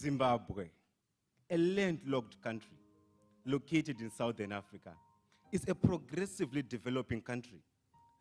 Zimbabwe, a landlocked country located in Southern Africa, is a progressively developing country,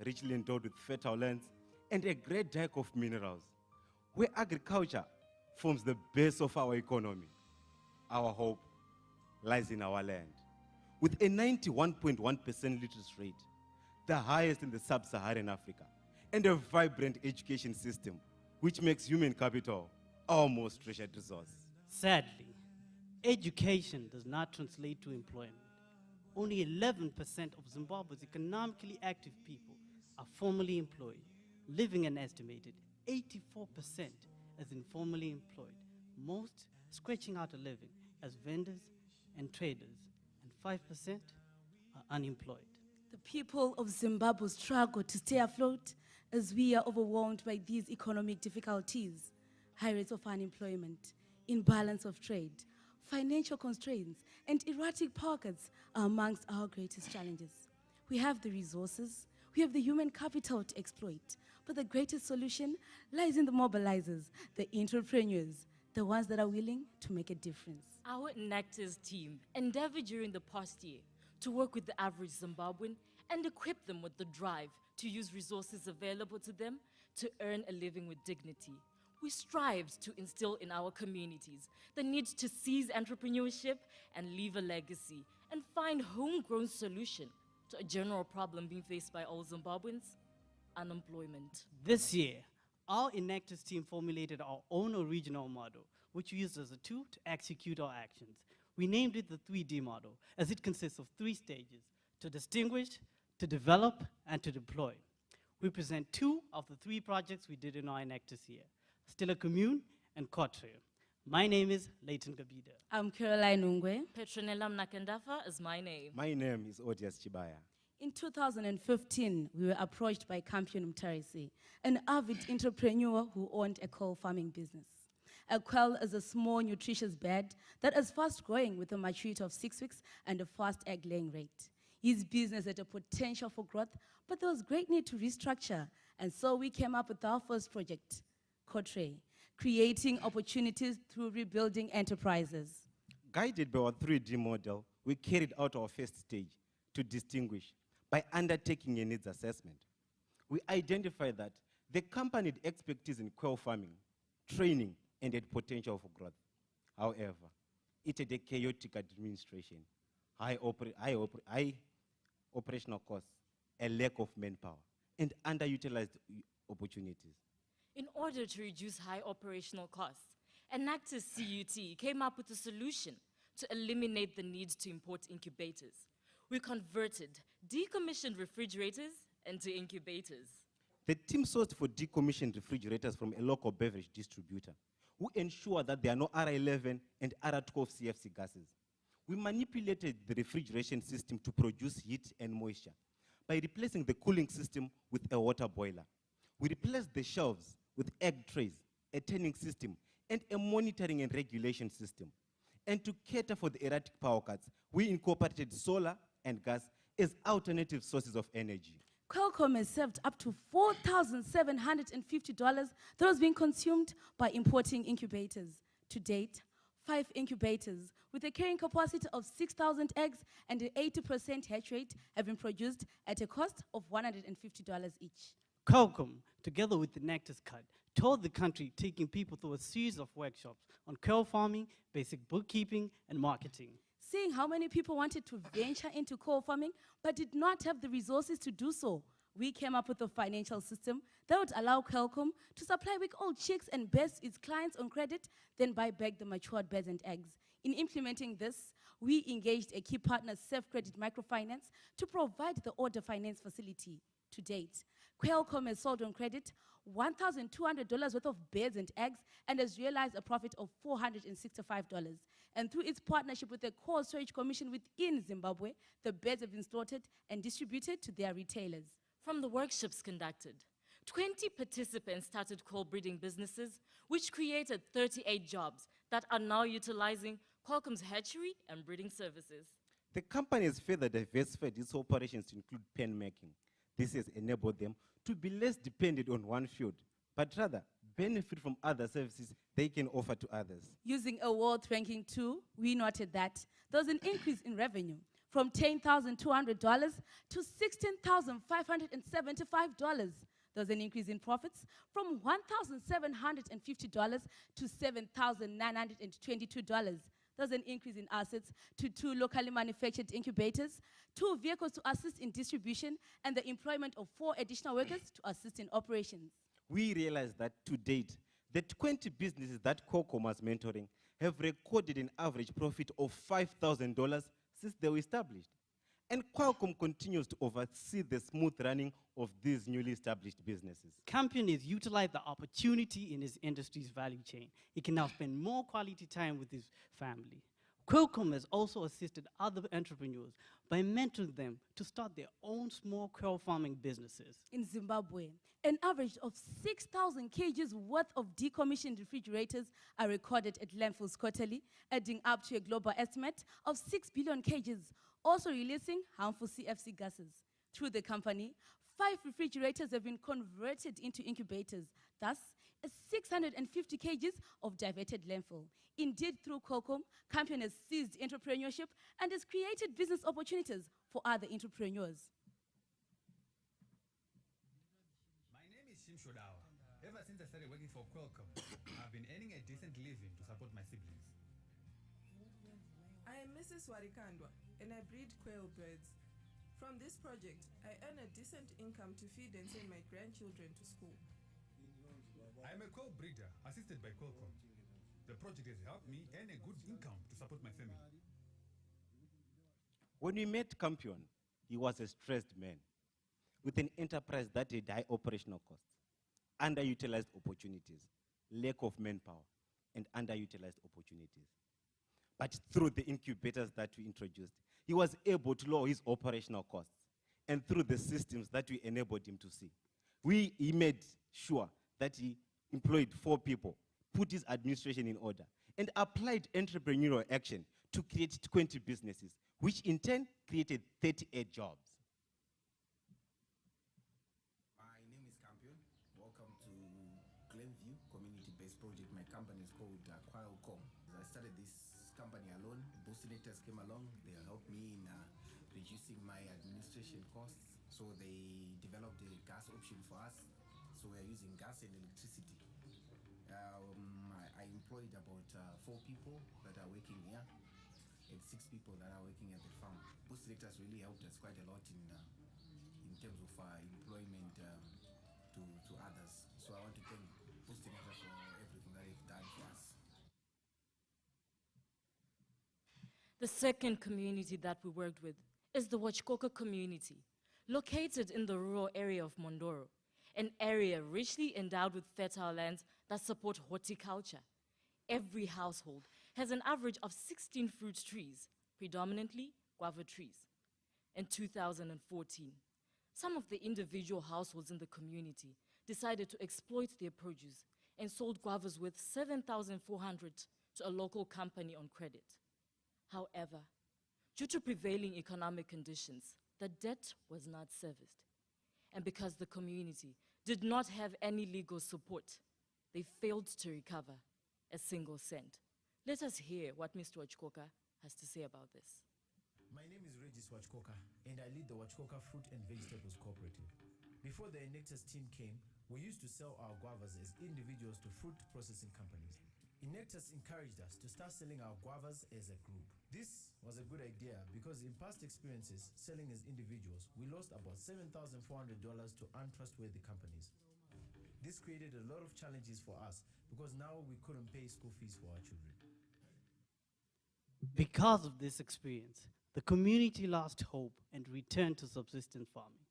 richly endowed with fertile lands and a great deck of minerals, where agriculture forms the base of our economy. Our hope lies in our land. With a 91.1% literacy rate, the highest in the sub-Saharan Africa, and a vibrant education system, which makes human capital our most treasured resource. Sadly, education does not translate to employment. Only 11% of Zimbabwe's economically active people are formally employed, living an estimated 84% as informally employed, most scratching out a living as vendors and traders, and 5% are unemployed. The people of Zimbabwe struggle to stay afloat as we are overwhelmed by these economic difficulties, high rates of unemployment, imbalance of trade, financial constraints, and erratic pockets are amongst our greatest challenges. We have the resources, we have the human capital to exploit, but the greatest solution lies in the mobilizers, the entrepreneurs, the ones that are willing to make a difference. Our Enactors team endeavored during the past year to work with the average Zimbabwean and equip them with the drive to use resources available to them to earn a living with dignity. We strived to instill in our communities the need to seize entrepreneurship and leave a legacy and find homegrown solution to a general problem being faced by all Zimbabweans: unemployment. This year, our Enactors team formulated our own original model, which we used as a tool to execute our actions. We named it the 3D model, as it consists of 3 stages: to distinguish, to develop, and to deploy. We present 2 of the 3 projects we did in our Enactors year: Still a Commune and Cotrail. My name is Leighton Gabida. I'm Caroline Ungwe. Petronella Mnakandafa is my name. My name is Odias Chibaya. In 2015, we were approached by Campion Mtarisi, an avid entrepreneur who owned a coal farming business. A quail is a small, nutritious bird that is fast-growing with a maturity of 6 weeks and a fast egg-laying rate. His business had a potential for growth, but there was great need to restructure, and so we came up with our first project, Cotrail, creating opportunities through rebuilding enterprises. Guided by our 3D model, we carried out our first stage, to distinguish, by undertaking a needs assessment. We identified that the company had expertise in quail farming, training, and had potential for growth. However, it had a chaotic administration, high operational costs, a lack of manpower, and underutilized opportunities. In order to reduce high operational costs, Enactors CUT came up with a solution to eliminate the need to import incubators. We converted decommissioned refrigerators into incubators. The team sourced for decommissioned refrigerators from a local beverage distributor, who ensured that there are no R11 and R12 CFC gases. We manipulated the refrigeration system to produce heat and moisture by replacing the cooling system with a water boiler. We replaced the shelves with egg trays, a turning system, and a monitoring and regulation system. And to cater for the erratic power cuts, we incorporated solar and gas as alternative sources of energy. Qualcomm has saved up to $4,750 that was being consumed by importing incubators. To date, 5 incubators with a carrying capacity of 6,000 eggs and an 80% hatch rate have been produced at a cost of $150 each. Qualcomm, together with the Enactors Cut, toured the country, taking people through a series of workshops on quail farming, basic bookkeeping, and marketing. Seeing how many people wanted to venture into coal farming but did not have the resources to do so, we came up with a financial system that would allow Qualcomm to supply week-old chicks and best its clients on credit, then buy back the matured birds and eggs. In implementing this, we engaged a key partner, Safe Credit Microfinance, to provide the order finance facility. To date, Qualcomm has sold on credit $1,200 worth of birds and eggs and has realized a profit of $465. And through its partnership with the Core Storage Commission within Zimbabwe, the birds have been slaughtered and distributed to their retailers. From the workshops conducted, 20 participants started quail breeding businesses, which created 38 jobs that are now utilizing Qualcomm's hatchery and breeding services. The company has further diversified its operations to include pen making. This has enabled them to be less dependent on one field, but rather benefit from other services they can offer to others. Using a world ranking tool, we noted that there was an increase in revenue from $10,200 to $16,575. There was an increase in profits from $1,750 to $7,922. There was an increase in assets to 2 locally manufactured incubators, 2 vehicles to assist in distribution, and the employment of 4 additional workers to assist in operations. We realized that to date, the 20 businesses that Qualcomm was mentoring have recorded an average profit of $5,000 since they were established. And Qualcomm continues to oversee the smooth running of these newly established businesses. Campion has utilized the opportunity in his industry's value chain. He can now spend more quality time with his family. Qualcomm has also assisted other entrepreneurs by mentoring them to start their own small quail farming businesses. In Zimbabwe, an average of 6,000 kgs worth of decommissioned refrigerators are recorded at landfills quarterly, adding up to a global estimate of 6 billion kgs, also releasing harmful CFC gases. Through the company, 5 refrigerators have been converted into incubators, thus 650 kgs of diverted landfill. Indeed, through Qualcomm, Campion has seized entrepreneurship and has created business opportunities for other entrepreneurs. My name is Shim Shodawa. Ever since I started working for Qualcomm, I've been earning a decent living to support my siblings. I am Mrs. Warikandwa and I breed quail birds. From this project, I earn a decent income to feed and send my grandchildren to school. I am a quail breeder assisted by Qualcomm. The project has helped me earn a good income to support my family. When we met Campion, he was a stressed man with an enterprise that had high operational costs, underutilized opportunities, lack of manpower, and underutilized opportunities. But through the incubators that we introduced, he was able to lower his operational costs. And through the systems that we enabled him to see, he made sure that he employed 4 people, put his administration in order, and applied entrepreneurial action to create 20 businesses, which in turn created 38 jobs. My name is Campion. Welcome to Glenview community-based project. My company is called Qualcomm. I started this company alone. Boosters came along. They helped me in reducing my administration costs. So they developed a gas option for us. So we are using gas and electricity. I employed about 4 people that are working here and 6 people that are working at the farm. Boosters really helped us quite a lot in terms of employment to others. So I want to thank Boosters for everything that they've done for us. The second community that we worked with is the Wachkoka community, located in the rural area of Mondoro, an area richly endowed with fertile lands that support horticulture. Every household has an average of 16 fruit trees, predominantly guava trees. In 2014, some of the individual households in the community decided to exploit their produce and sold guavas worth $7,400 to a local company on credit. However, due to prevailing economic conditions, the debt was not serviced. And because the community did not have any legal support, they failed to recover a single cent. Let us hear what Mr. Wachkoka has to say about this. My name is Regis Wachkoka, and I lead the Wachkoka Fruit and Vegetables Cooperative. Before the Inectus team came, we used to sell our guavas as individuals to fruit processing companies. Inectus encouraged us to start selling our guavas as a group. This was a good idea because in past experiences selling as individuals, we lost about $7,400 to untrustworthy companies. This created a lot of challenges for us because now we couldn't pay school fees for our children. Because of this experience, the community lost hope and returned to subsistence farming.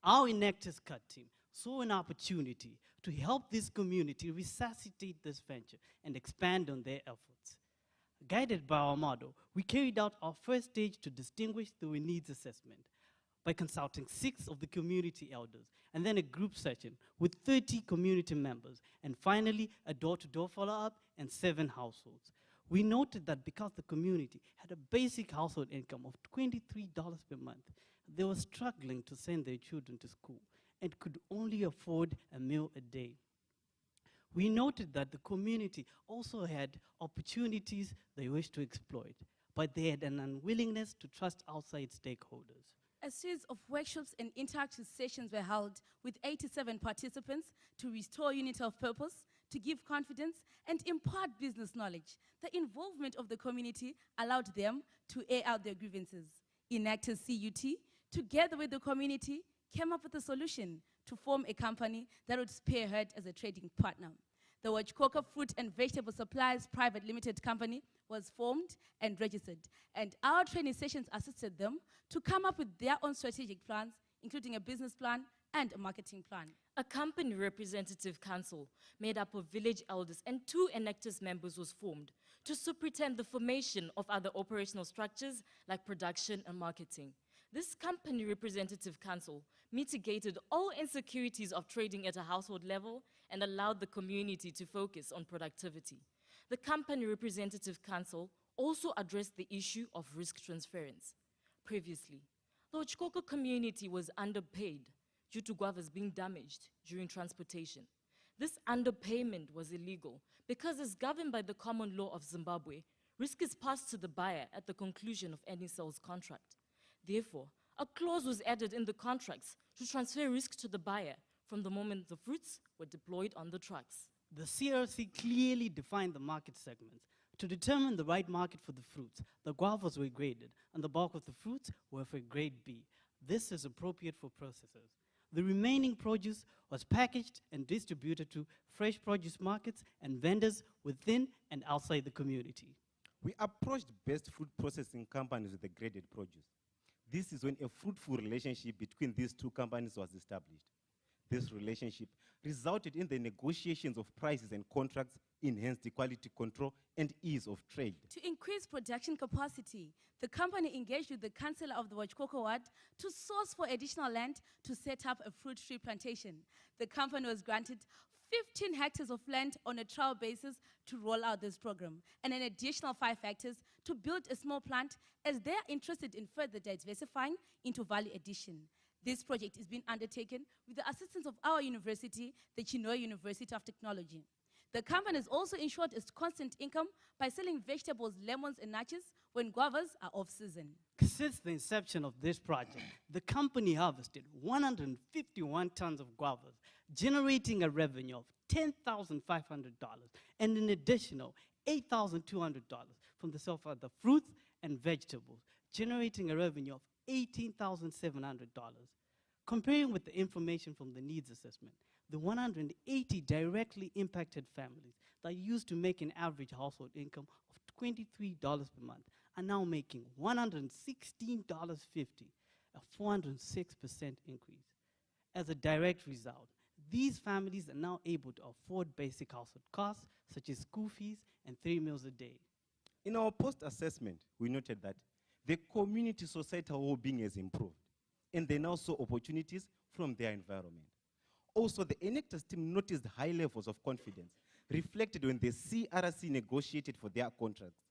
Our Inectus Cut team saw an opportunity to help this community resuscitate this venture and expand on their efforts. Guided by our model, we carried out our first stage to distinguish the needs assessment by consulting 6 of the community elders, and then a group session with 30 community members, and finally a door-to-door follow-up and 7 households. We noted that because the community had a basic household income of $23 per month, they were struggling to send their children to school and could only afford a meal a day. We noted that the community also had opportunities they wished to exploit, but they had an unwillingness to trust outside stakeholders. A series of workshops and interactive sessions were held with 87 participants to restore unity of purpose, to give confidence, and impart business knowledge. The involvement of the community allowed them to air out their grievances. Enacted CUT, together with the community, came up with a solution to form a company that would spearhead as a trading partner. The Wachkoka Fruit and Vegetable Supplies Private Limited Company was formed and registered, and our training sessions assisted them to come up with their own strategic plans, including a business plan and a marketing plan. A company representative council made up of village elders and 2 enactors members was formed to superintend the formation of other operational structures like production and marketing. This company representative council mitigated all insecurities of trading at a household level and allowed the community to focus on productivity. The company representative council also addressed the issue of risk transference. Previously, the Ochkoko community was underpaid due to guavas being damaged during transportation. This underpayment was illegal because, as governed by the common law of Zimbabwe, risk is passed to the buyer at the conclusion of any sales contract. Therefore, a clause was added in the contracts to transfer risk to the buyer from the moment the fruits were deployed on the trucks. The CRC clearly defined the market segments. To determine the right market for the fruits, the guavas were graded, and the bulk of the fruits were for grade B. This is appropriate for processors. The remaining produce was packaged and distributed to fresh produce markets and vendors within and outside the community. We approached best food processing companies with the graded produce. This is when a fruitful relationship between these 2 companies was established. This relationship resulted in the negotiations of prices and contracts, enhanced quality control, and ease of trade. To increase production capacity, the company engaged with the councillor of the Wachkoko ward to source for additional land to set up a fruit tree plantation. The company was granted 15 hectares of land on a trial basis to roll out this program, and an additional 5 hectares to build a small plant, as they are interested in further diversifying into value addition. This project is being undertaken with the assistance of our university, the Chinhoyi University of Technology. The company has also ensured its constant income by selling vegetables, lemons, and nachos when guavas are off-season. Since the inception of this project, the company harvested 151 tons of guavas, generating a revenue of $10,500 and an additional $8,200 from the sale of the fruits and vegetables, generating a revenue of $18,700. Comparing with the information from the needs assessment, the 180 directly impacted families that used to make an average household income of $23 per month are now making $116.50, a 406% increase. As a direct result, these families are now able to afford basic household costs such as school fees and 3 meals a day. In our post-assessment, we noted that the community societal well-being has improved, and they now saw opportunities from their environment. Also, the enactors team noticed high levels of confidence reflected when the CRC negotiated for their contracts.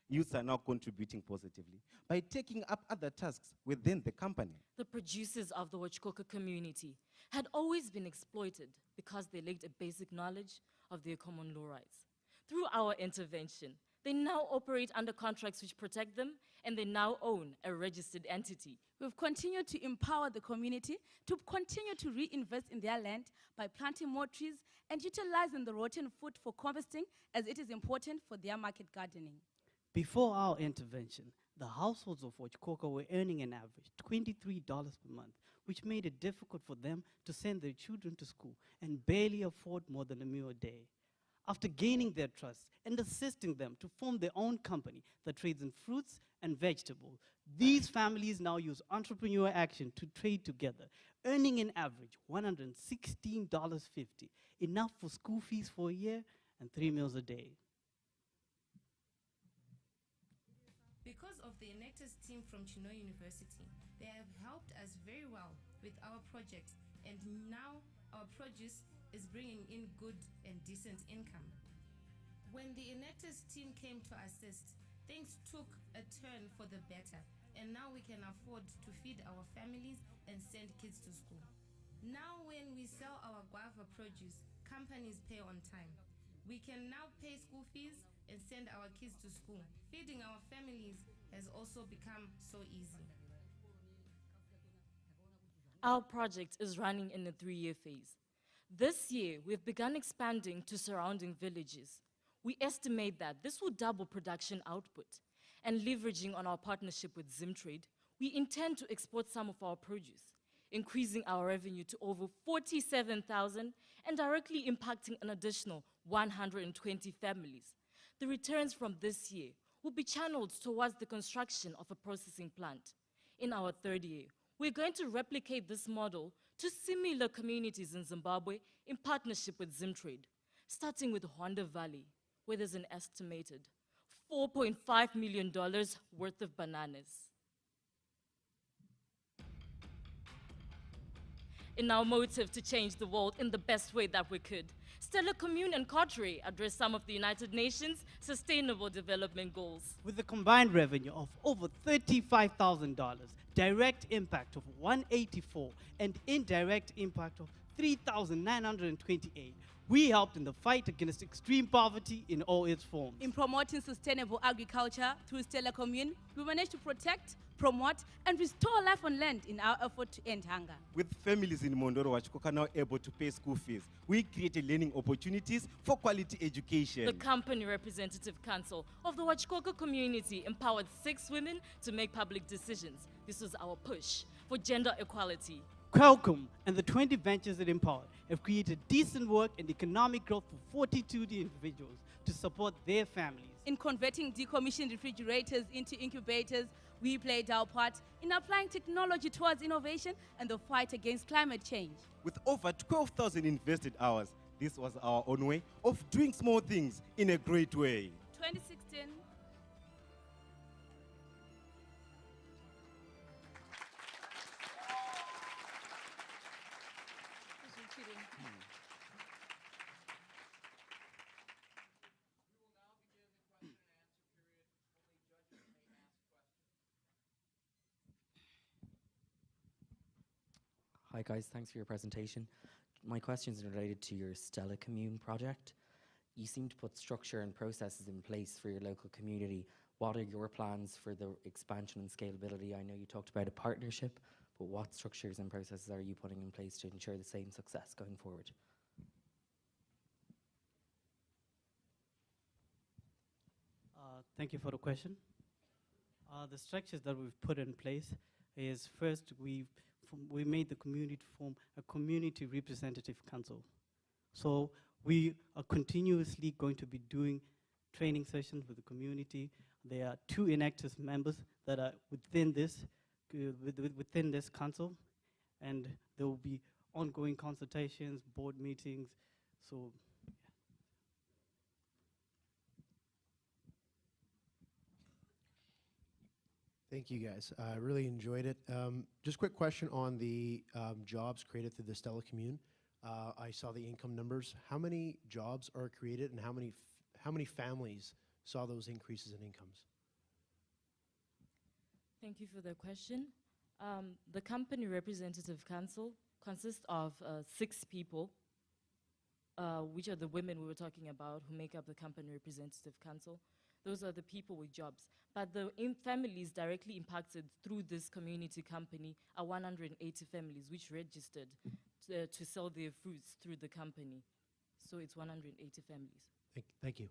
Youths are now contributing positively by taking up other tasks within the company. The producers of the Wachkoka community had always been exploited because they lacked a basic knowledge of their common law rights. Through our intervention, they now operate under contracts which protect them, and they now own a registered entity. We've continued to empower the community to continue to reinvest in their land by planting more trees and utilizing the rotten food for composting, as it is important for their market gardening. Before our intervention, the households of Wachkoka were earning an average $23 per month, which made it difficult for them to send their children to school and barely afford more than a meal a day. After gaining their trust and assisting them to form their own company that trades in fruits and vegetables, these families now use entrepreneurial action to trade together, earning an average $116.50, enough for school fees for a year and 3 meals a day. Because of the enactors team from Chinhoyi University, they have helped us very well with our project, and now our produce is bringing in good and decent income. When the enactors team came to assist, things took a turn for the better, and now we can afford to feed our families and send kids to school. Now when we sell our guava produce, companies pay on time. We can now pay school fees and send our kids to school. Feeding our families has also become so easy. Our project is running in a 3-year phase. This year, we've begun expanding to surrounding villages. We estimate that this will double production output. And leveraging on our partnership with Zimtrade, we intend to export some of our produce, increasing our revenue to over 47,000 and directly impacting an additional 120 families. The returns from this year will be channeled towards the construction of a processing plant. In our 3rd year, we're going to replicate this model to similar communities in Zimbabwe in partnership with Zimtrade, starting with Honda Valley, where there's an estimated $4.5 million worth of bananas. In our motive to change the world in the best way that we could, Stella Commune and Cadre address some of the United Nations Sustainable Development Goals. With a combined revenue of over $35,000, direct impact of 184, and indirect impact of 3,928, we helped in the fight against extreme poverty in all its forms. In promoting sustainable agriculture through Stella Commune, we managed to protect, promote, and restore life on land in our effort to end hunger. With families in Mondoro Wachikoka now able to pay school fees, we created learning opportunities for quality education. The Company Representative Council of the Wachikoka community empowered 6 women to make public decisions. This was our push for gender equality. Qualcomm and the 20 ventures it empowered have created decent work and economic growth for 42 individuals to support their families. In converting decommissioned refrigerators into incubators, we played our part in applying technology towards innovation and the fight against climate change. With over 12,000 invested hours, this was our own way of doing small things in a great way. 2016, Hi guys, thanks for your presentation. My question is related to your Stella Commune project. You seem to put structure and processes in place for your local community. What are your plans for the expansion and scalability? I know you talked about a partnership, but what structures and processes are you putting in place to ensure the same success going forward? Thank you for the question. The structures that we've put in place is first we made the community form a community representative council. So we are continuously going to be doing training sessions with the community. There are 2 inactive members that are within this council, and there will be ongoing consultations, board meetings. So Thank you, guys. I really enjoyed it. Just quick question on the jobs created through the Stella Commune. I saw the income numbers. How many jobs are created, and how many families saw those increases in incomes? Thank you for the question. The Company Representative Council consists of 6 people, which are the women we were talking about who make up the Company Representative Council. Those are the people with jobs. But the families directly impacted through this community company are 180 families which registered to sell their fruits through the company. So it's 180 families. Thank you.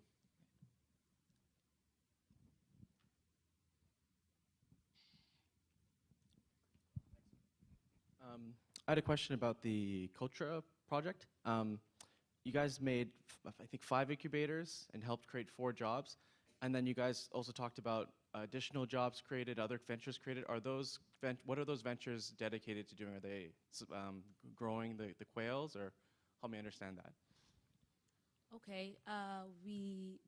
I had a question about the Cultura project. You guys made, I think, 5 incubators and helped create 4 jobs. And then you guys also talked about additional jobs created, other ventures created. Are those what are those ventures dedicated to doing? Are they growing the quails, or help me understand that? okay,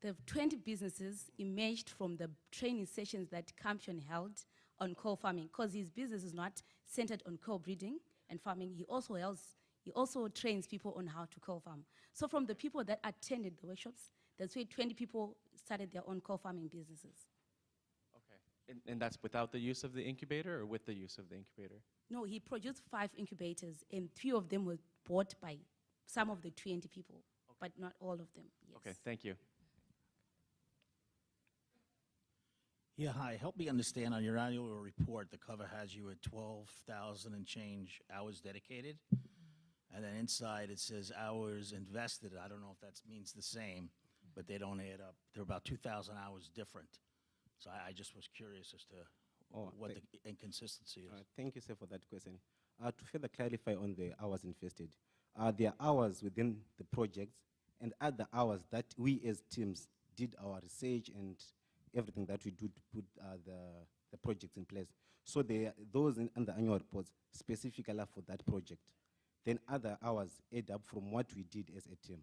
the 20 businesses emerged from the training sessions that Campion held on coal farming, because his business is not centered on coal breeding and farming. He also trains people on how to coal farm. So from the people that attended the workshops, that's where 20 people started their own coal farming businesses. Okay, and that's without the use of the incubator, or with the use of the incubator? No, he produced 5 incubators, and 3 of them were bought by some of the 20 people, but not all of them. Yes. Okay, thank you. Yeah, hi. Help me understand, on your annual report, the cover has you at 12,000 and change hours dedicated. And then inside it says hours invested. I don't know if that means the same, but they don't add up. They're about 2,000 hours different. So I just was curious as to what the inconsistency is. Thank you, sir, for that question. To further clarify on the hours invested, there are hours within the projects and other hours that we as teams did our research and everything that we do to put the projects in place. So those in the annual reports specifically for that project. Then other hours add up from what we did as a team.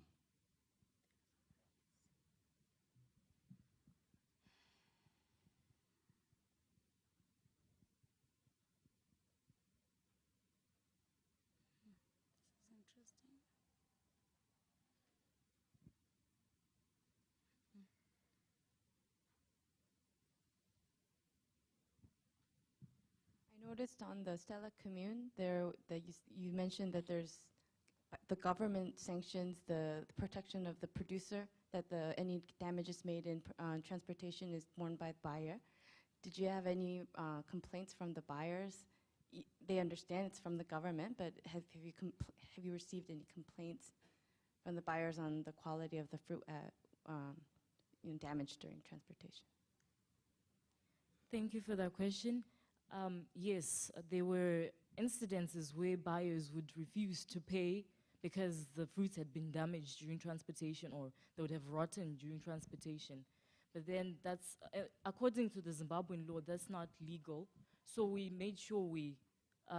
Interesting. I noticed on the Stella Commune there that you mentioned that there's the government sanctions the protection of the producer, that any damages made in transportation is borne by the buyer. Did you have any complaints from the buyers? They understand it's from the government, but have you received any complaints from the buyers on the quality of the fruit damaged during transportation? Thank you for that question. Yes, there were incidences where buyers would refuse to pay because the fruits had been damaged during transportation or they would have rotten during transportation. But then that's, according to the Zimbabwean law, that's not legal. So we made sure we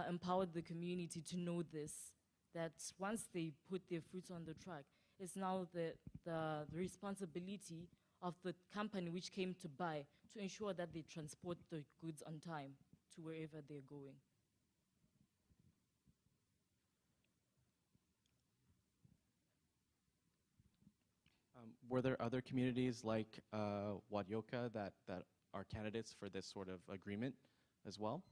empowered the community to know this, that once they put their fruits on the truck, it's now the responsibility of the company which came to buy to ensure that they transport the goods on time to wherever they're going. Were there other communities like Wadyoka that are candidates for this sort of agreement as well?